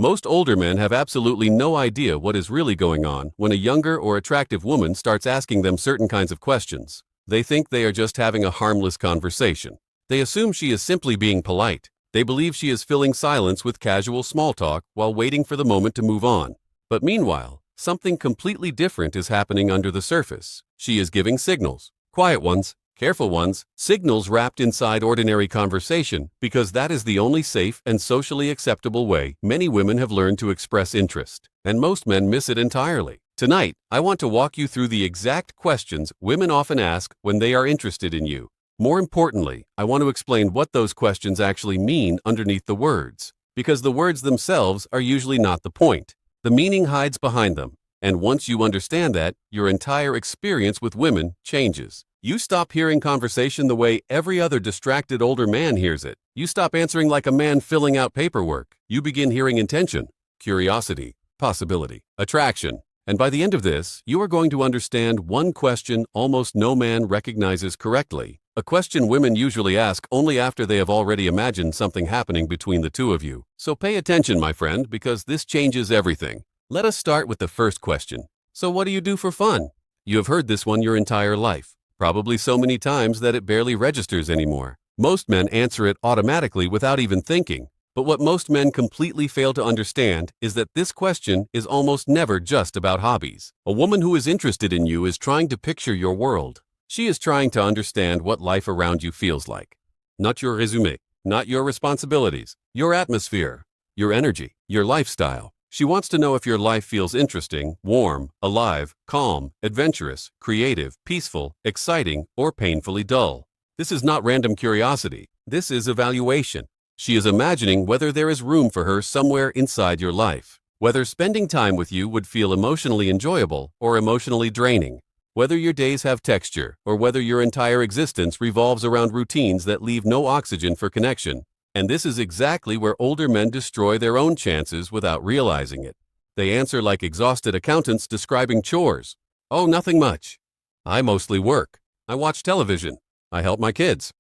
Most older men have absolutely no idea what is really going on when a younger or attractive woman starts asking them certain kinds of questions. They think they are just having a harmless conversation. They assume she is simply being polite. They believe she is filling silence with casual small talk while waiting for the moment to move on. But meanwhile, something completely different is happening under the surface. She is giving signals. Quiet ones, careful ones, signals wrapped inside ordinary conversation, because that is the only safe and socially acceptable way many women have learned to express interest, and most men miss it entirely. Tonight, I want to walk you through the exact questions women often ask when they are interested in you. More importantly, I want to explain what those questions actually mean underneath the words, because the words themselves are usually not the point. The meaning hides behind them, and once you understand that, your entire experience with women changes. You stop hearing conversation the way every other distracted older man hears it. You stop answering like a man filling out paperwork. You begin hearing intention, curiosity, possibility, attraction. And by the end of this, you are going to understand one question almost no man recognizes correctly. A question women usually ask only after they have already imagined something happening between the two of you. So pay attention, my friend, because this changes everything. Let us start with the first question. So what do you do for fun? You have heard this one your entire life. Probably so many times that it barely registers anymore. Most men answer it automatically without even thinking. But what most men completely fail to understand is that this question is almost never just about hobbies. A woman who is interested in you is trying to picture your world. She is trying to understand what life around you feels like. Not your resume, not your responsibilities, your atmosphere, your energy, your lifestyle. She wants to know if your life feels interesting, warm, alive, calm, adventurous, creative, peaceful, exciting, or painfully dull. This is not random curiosity. This is evaluation. She is imagining whether there is room for her somewhere inside your life, whether spending time with you would feel emotionally enjoyable or emotionally draining, whether your days have texture or whether your entire existence revolves around routines that leave no oxygen for connection. And this is exactly where older men destroy their own chances without realizing it. They answer like exhausted accountants describing chores. Oh, nothing much. I mostly work. I watch television. I help my kids.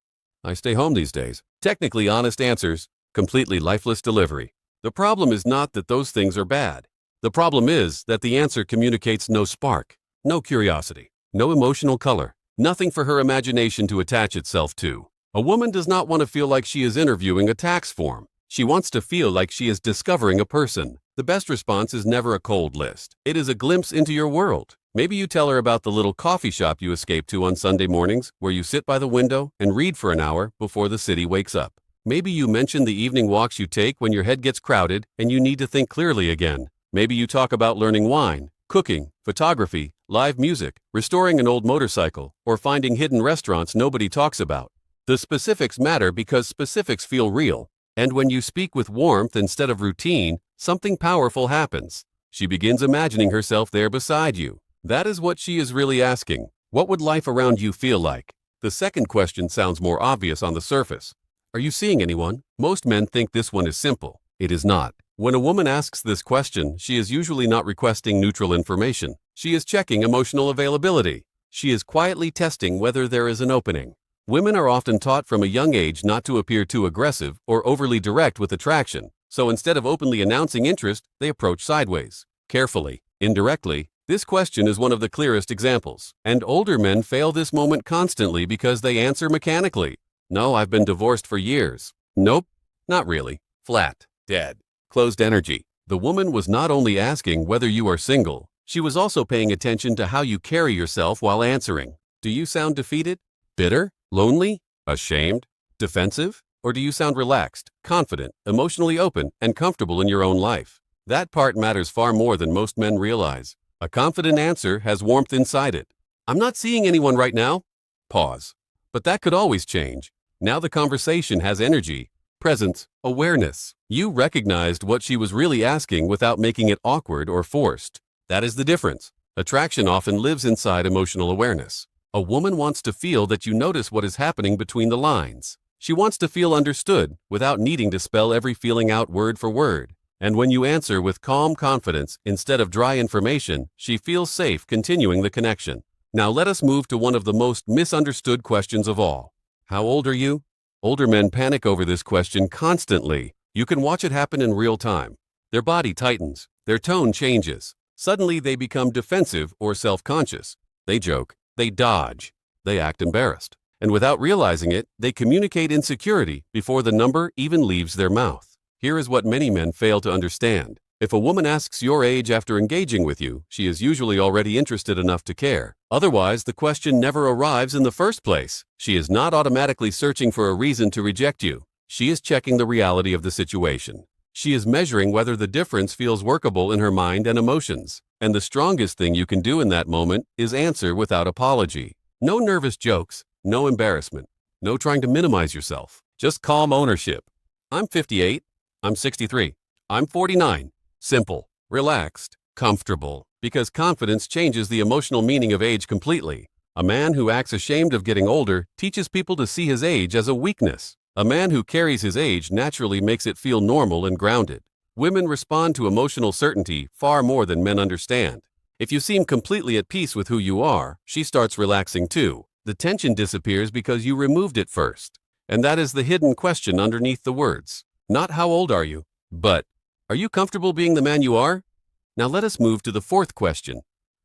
I stay home these days. Technically honest answers, completely lifeless delivery. The problem is not that those things are bad. The problem is that the answer communicates no spark, no curiosity, no emotional color, nothing for her imagination to attach itself to. A woman does not want to feel like she is interviewing a tax form. She wants to feel like she is discovering a person. The best response is never a cold list. It is a glimpse into your world. Maybe you tell her about the little coffee shop you escape to on Sunday mornings where you sit by the window and read for an hour before the city wakes up. Maybe you mention the evening walks you take when your head gets crowded and you need to think clearly again. Maybe you talk about learning wine, cooking, photography, live music, restoring an old motorcycle, or finding hidden restaurants nobody talks about. The specifics matter because specifics feel real, and when you speak with warmth instead of routine, something powerful happens. She begins imagining herself there beside you. That is what she is really asking. What would life around you feel like? The second question sounds more obvious on the surface. Are you seeing anyone? Most men think this one is simple. It is not. When a woman asks this question, she is usually not requesting neutral information. She is checking emotional availability. She is quietly testing whether there is an opening. Women are often taught from a young age not to appear too aggressive or overly direct with attraction, so instead of openly announcing interest, they approach sideways, carefully, indirectly. This question is one of the clearest examples, and older men fail this moment constantly because they answer mechanically. No, I've been divorced for years. Nope, not really. Flat, dead, closed energy. The woman was not only asking whether you are single, she was also paying attention to how you carry yourself while answering. Do you sound defeated? Bitter? Lonely? Ashamed? Defensive? Or do you sound relaxed, confident, emotionally open, and comfortable in your own life? That part matters far more than most men realize. A confident answer has warmth inside it. I'm not seeing anyone right now. Pause. But that could always change. Now the conversation has energy, presence, awareness. You recognized what she was really asking without making it awkward or forced. That is the difference. Attraction often lives inside emotional awareness. A woman wants to feel that you notice what is happening between the lines. She wants to feel understood without needing to spell every feeling out word for word. And when you answer with calm confidence instead of dry information, she feels safe continuing the connection. Now let us move to one of the most misunderstood questions of all. How old are you? Older men panic over this question constantly. You can watch it happen in real time. Their body tightens. Their tone changes. Suddenly they become defensive or self-conscious. They joke. They dodge. They act embarrassed. And without realizing it, they communicate insecurity before the number even leaves their mouth. Here is what many men fail to understand. If a woman asks your age after engaging with you, she is usually already interested enough to care. Otherwise, the question never arrives in the first place. She is not automatically searching for a reason to reject you. She is checking the reality of the situation. She is measuring whether the difference feels workable in her mind and emotions. And the strongest thing you can do in that moment is answer without apology. No nervous jokes, no embarrassment, no trying to minimize yourself. Just calm ownership. I'm 58. I'm 63. I'm 49. Simple, relaxed, comfortable. Because confidence changes the emotional meaning of age completely. A man who acts ashamed of getting older teaches people to see his age as a weakness. A man who carries his age naturally makes it feel normal and grounded. Women respond to emotional certainty far more than men understand. If you seem completely at peace with who you are, she starts relaxing too. The tension disappears because you removed it first. And that is the hidden question underneath the words. Not how old are you, but are you comfortable being the man you are? Now let us move to the fourth question.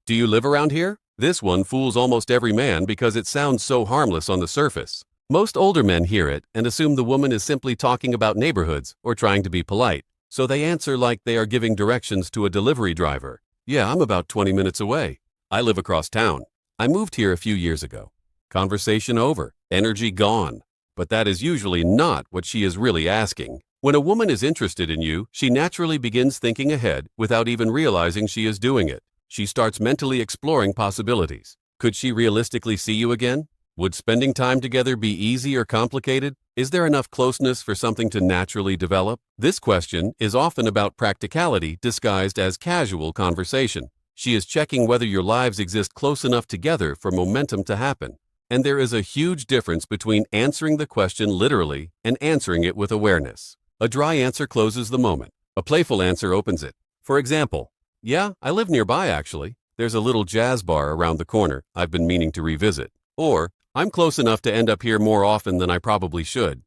Do you live around here? This one fools almost every man because it sounds so harmless on the surface. Most older men hear it and assume the woman is simply talking about neighborhoods or trying to be polite. So they answer like they are giving directions to a delivery driver. Yeah, I'm about 20 minutes away. I live across town. I moved here a few years ago. Conversation over. Energy gone. But that is usually not what she is really asking. When a woman is interested in you, she naturally begins thinking ahead without even realizing she is doing it. She starts mentally exploring possibilities. Could she realistically see you again? Would spending time together be easy or complicated? Is there enough closeness for something to naturally develop? This question is often about practicality disguised as casual conversation. She is checking whether your lives exist close enough together for momentum to happen. And there is a huge difference between answering the question literally and answering it with awareness. A dry answer closes the moment. A playful answer opens it. For example, yeah, I live nearby actually. There's a little jazz bar around the corner I've been meaning to revisit. Or, I'm close enough to end up here more often than I probably should.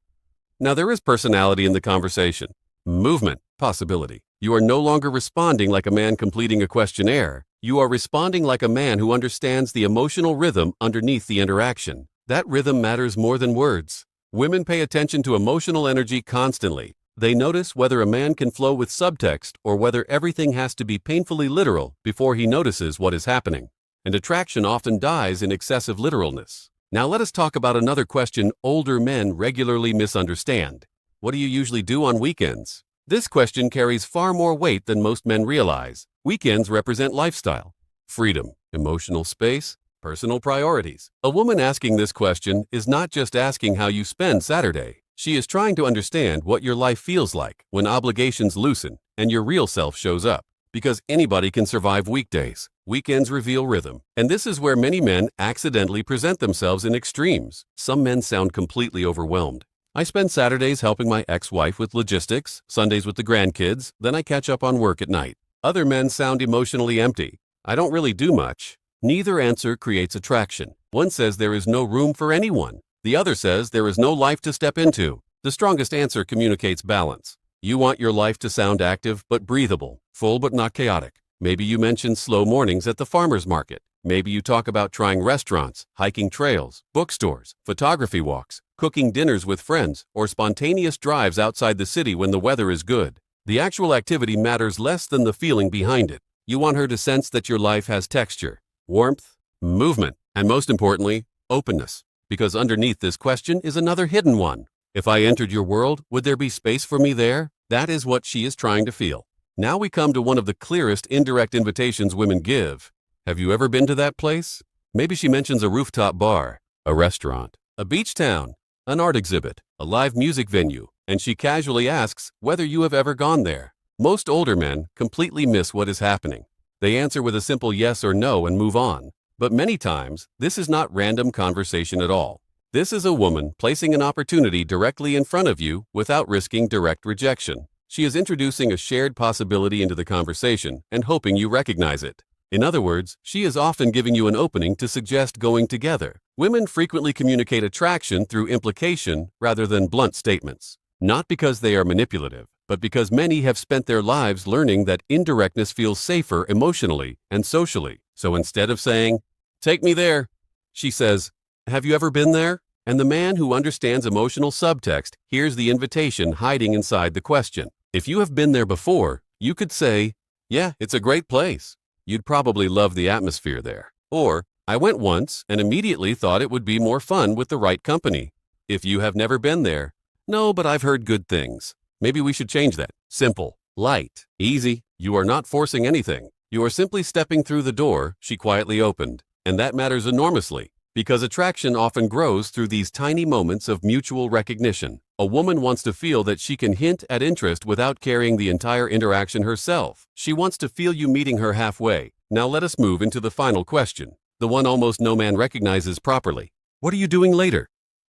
Now there is personality in the conversation. Movement, possibility. You are no longer responding like a man completing a questionnaire. You are responding like a man who understands the emotional rhythm underneath the interaction. That rhythm matters more than words. Women pay attention to emotional energy constantly. They notice whether a man can flow with subtext or whether everything has to be painfully literal before he notices what is happening. And attraction often dies in excessive literalness. Now let us talk about another question older men regularly misunderstand. What do you usually do on weekends? This question carries far more weight than most men realize. Weekends represent lifestyle, freedom, emotional space, personal priorities. A woman asking this question is not just asking how you spend Saturday. She is trying to understand what your life feels like when obligations loosen and your real self shows up. Because anybody can survive weekdays. Weekends reveal rhythm. And this is where many men accidentally present themselves in extremes. Some men sound completely overwhelmed. I spend Saturdays helping my ex-wife with logistics, Sundays with the grandkids, then I catch up on work at night. Other men sound emotionally empty. I don't really do much. Neither answer creates attraction. One says there is no room for anyone. The other says there is no life to step into. The strongest answer communicates balance. You want your life to sound active but breathable, full but not chaotic. Maybe you mention slow mornings at the farmer's market. Maybe you talk about trying restaurants, hiking trails, bookstores, photography walks, cooking dinners with friends, or spontaneous drives outside the city when the weather is good. The actual activity matters less than the feeling behind it. You want her to sense that your life has texture, warmth, movement, and most importantly, openness. Because underneath this question is another hidden one. If I entered your world, would there be space for me there? That is what she is trying to feel. Now we come to one of the clearest indirect invitations women give. Have you ever been to that place? Maybe she mentions a rooftop bar, a restaurant, a beach town, an art exhibit, a live music venue, and she casually asks whether you have ever gone there. Most older men completely miss what is happening. They answer with a simple yes or no and move on. But many times, this is not random conversation at all. This is a woman placing an opportunity directly in front of you without risking direct rejection. She is introducing a shared possibility into the conversation and hoping you recognize it. In other words, she is often giving you an opening to suggest going together. Women frequently communicate attraction through implication rather than blunt statements. Not because they are manipulative, but because many have spent their lives learning that indirectness feels safer emotionally and socially. So instead of saying, "Take me there," she says, "Have you ever been there?" And the man who understands emotional subtext hears the invitation hiding inside the question. If you have been there before, you could say, "Yeah, it's a great place. You'd probably love the atmosphere there." Or, "I went once and immediately thought it would be more fun with the right company." If you have never been there, "No, but I've heard good things. Maybe we should change that." Simple, light, easy. You are not forcing anything. You are simply stepping through the door she quietly opened. And that matters enormously, because attraction often grows through these tiny moments of mutual recognition. A woman wants to feel that she can hint at interest without carrying the entire interaction herself. She wants to feel you meeting her halfway. Now let us move into the final question, the one almost no man recognizes properly. What are you doing later?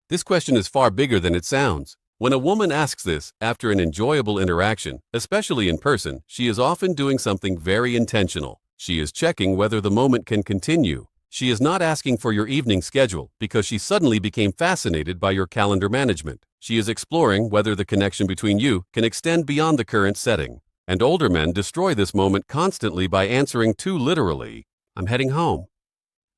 This question is far bigger than it sounds. When a woman asks this after an enjoyable interaction, especially in person, she is often doing something very intentional. She is checking whether the moment can continue. She is not asking for your evening schedule because she suddenly became fascinated by your calendar management. She is exploring whether the connection between you can extend beyond the current setting. And older men destroy this moment constantly by answering too literally, "I'm heading home.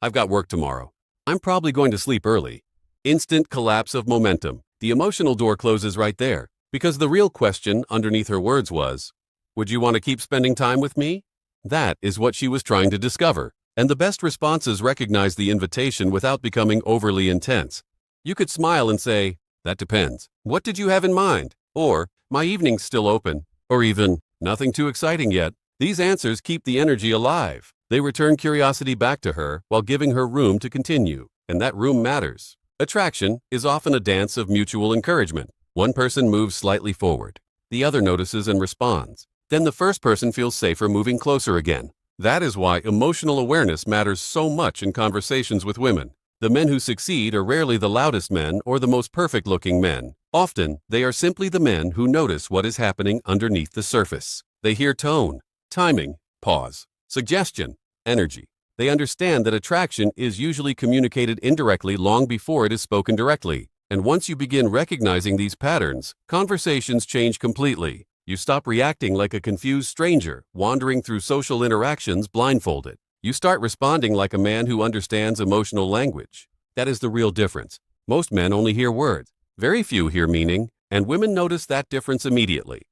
I've got work tomorrow. I'm probably going to sleep early." Instant collapse of momentum. The emotional door closes right there, because the real question underneath her words was, "Would you want to keep spending time with me?" That is what she was trying to discover. And the best responses recognize the invitation without becoming overly intense. You could smile and say, "That depends. What did you have in mind?" Or, "My evening's still open." Or even, "Nothing too exciting yet." These answers keep the energy alive. They return curiosity back to her while giving her room to continue. And that room matters. Attraction is often a dance of mutual encouragement. One person moves slightly forward. The other notices and responds. Then the first person feels safer moving closer again. That is why emotional awareness matters so much in conversations with women. The men who succeed are rarely the loudest men or the most perfect-looking men. Often, they are simply the men who notice what is happening underneath the surface. They hear tone, timing, pause, suggestion, energy. They understand that attraction is usually communicated indirectly long before it is spoken directly. And once you begin recognizing these patterns, conversations change completely. You stop reacting like a confused stranger, wandering through social interactions blindfolded. You start responding like a man who understands emotional language. That is the real difference. Most men only hear words. Very few hear meaning, and women notice that difference immediately.